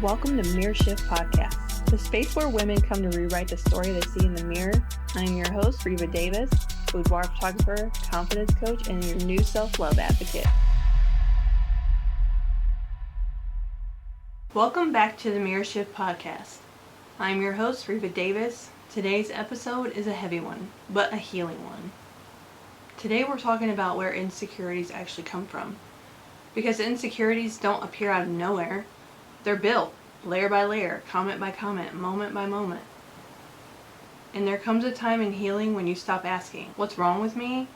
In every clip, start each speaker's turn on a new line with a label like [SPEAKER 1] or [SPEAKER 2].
[SPEAKER 1] Welcome to Mirror Shift Podcast, the space where women come to rewrite the story they see in the mirror. I'm your host, Reva Davis, boudoir photographer, confidence coach, and your new self-love advocate. Welcome back to the Mirror Shift Podcast. I'm your host, Reva Davis. Today's episode is a heavy one, but a healing one. Today we're talking about where insecurities actually come from. Because insecurities don't appear out of nowhere. They're built, layer by layer, comment by comment, moment by moment. And there comes a time in healing when you stop asking, what's wrong with me?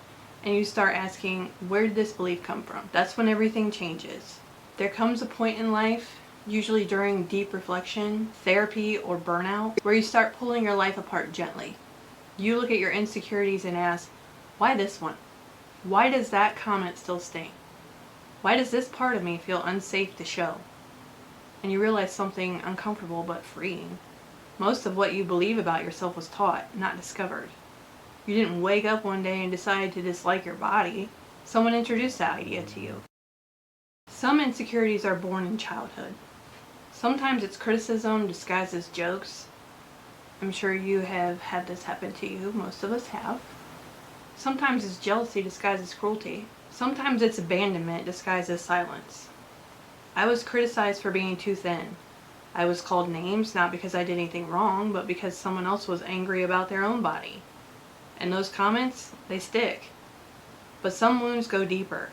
[SPEAKER 1] And you start asking, where did this belief come from? That's when everything changes. There comes a point in life, usually during deep reflection, therapy, or burnout, where you start pulling your life apart gently. You look at your insecurities and ask, why this one? Why does that comment still sting? Why does this part of me feel unsafe to show? And you realize something uncomfortable but freeing. Most of what you believe about yourself was taught, not discovered. You didn't wake up one day and decide to dislike your body. Someone introduced that idea to you. Some insecurities are born in childhood. Sometimes it's criticism disguised as jokes. I'm sure you have had this happen to you. Most of us have. Sometimes it's jealousy disguised as cruelty. Sometimes it's abandonment disguised as silence. I was criticized for being too thin. I was called names not because I did anything wrong, but because someone else was angry about their own body. And those comments, they stick. But some wounds go deeper.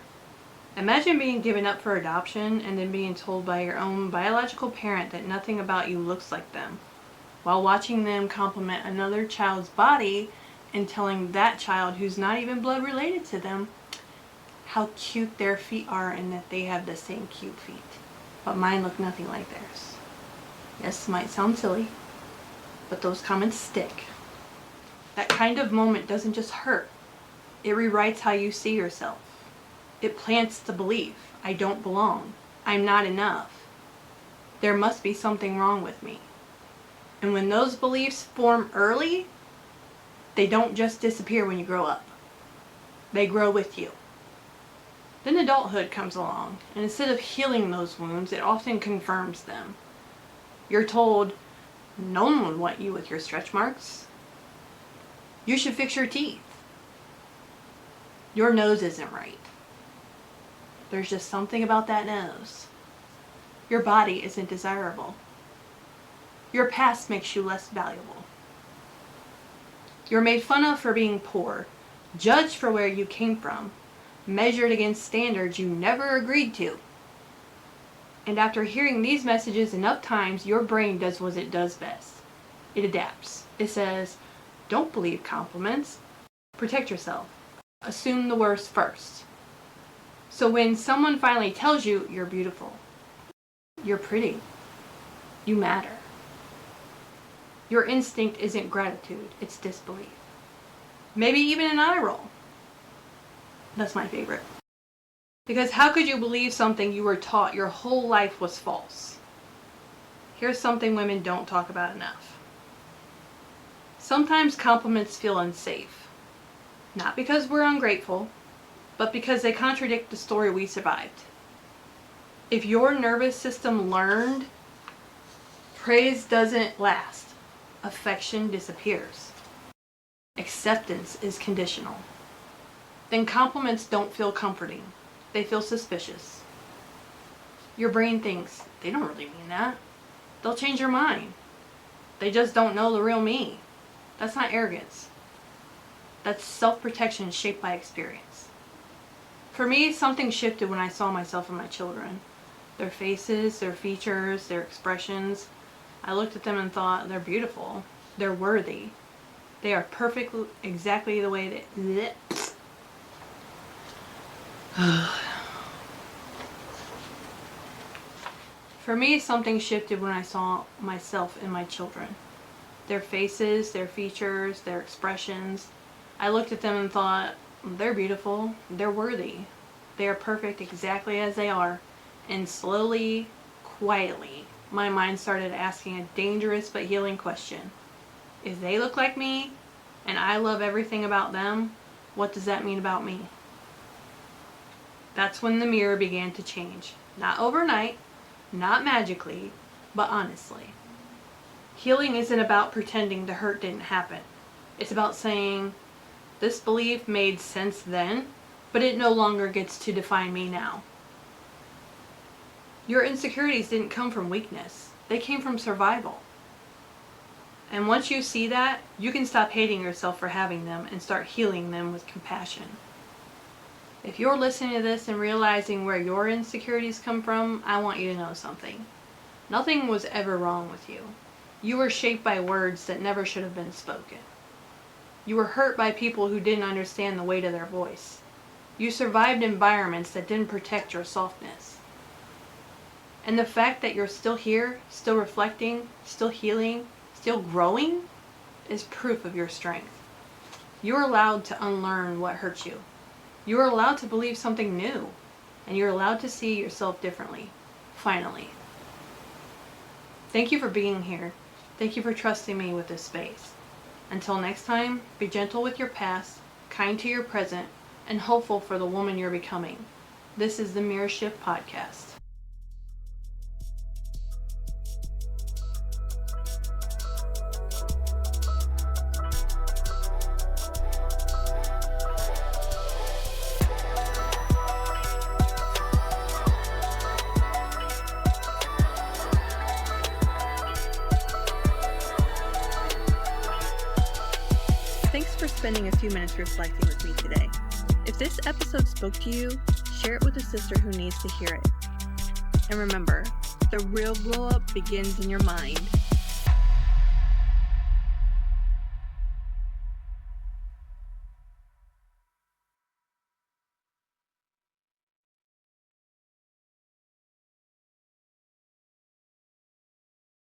[SPEAKER 1] Imagine being given up for adoption and then being told by your own biological parent that nothing about you looks like them, while watching them compliment another child's body and telling that child who's not even blood related to them how cute their feet are and that they have the same cute feet. But mine look nothing like theirs. Yes, it might sound silly, but those comments stick. That kind of moment doesn't just hurt. It rewrites how you see yourself. It plants the belief, I don't belong. I'm not enough. There must be something wrong with me. And when those beliefs form early, they don't just disappear when you grow up. They grow with you. Then adulthood comes along, and instead of healing those wounds, it often confirms them. You're told, no one would want you with your stretch marks. You should fix your teeth. Your nose isn't right. There's just something about that nose. Your body isn't desirable. Your past makes you less valuable. You're made fun of for being poor, judged for where you came from, measured against standards you never agreed to. And after hearing these messages enough times, your brain does what it does best. It adapts. It says, don't believe compliments. Protect yourself. Assume the worst first. So when someone finally tells you you're beautiful, you're pretty, you matter, your instinct isn't gratitude, it's disbelief. Maybe even an eye roll. That's my favorite. Because how could you believe something you were taught your whole life was false? Here's something women don't talk about enough. Sometimes compliments feel unsafe. Not because we're ungrateful, but because they contradict the story we survived. If your nervous system learned, praise doesn't last. Affection disappears. Acceptance is conditional. Then compliments don't feel comforting. They feel suspicious. Your brain thinks, they don't really mean that. They'll change your mind. They just don't know the real me. That's not arrogance. That's self-protection shaped by experience. For me, something shifted when I saw myself in my children. Their faces, their features, their expressions. I looked at them and thought, they're beautiful. They're worthy. They are perfect exactly the way that... For me, something shifted when I saw myself in my children. Their faces, their features, their expressions. I looked at them and thought, they're beautiful, they're worthy. They are perfect exactly as they are. And slowly, quietly, my mind started asking a dangerous but healing question. If they look like me, and I love everything about them, what does that mean about me? That's when the mirror began to change. Not overnight, not magically, But honestly, healing isn't about pretending the hurt didn't happen. It's about saying, this belief made sense then, but it no longer gets to define me now. Your insecurities didn't come from weakness. They came from survival. And once you see that, you can stop hating yourself for having them and start healing them with compassion. If you're listening to this and realizing where your insecurities come from, I want you to know something. Nothing was ever wrong with you. You were shaped by words that never should have been spoken. You were hurt by people who didn't understand the weight of their voice. You survived environments that didn't protect your softness. And the fact that you're still here, still reflecting, still healing, still growing, is proof of your strength. You're allowed to unlearn what hurt you. You're allowed to believe something new. And you're allowed to see yourself differently. Finally. Thank you for being here. Thank you for trusting me with this space. Until next time, be gentle with your past, kind to your present, and hopeful for the woman you're becoming. This is the Mirror Shift Podcast. Thanks for spending a few minutes reflecting with me today. If this episode spoke to you, share it with a sister who needs to hear it. And remember, the real glow up begins in your mind.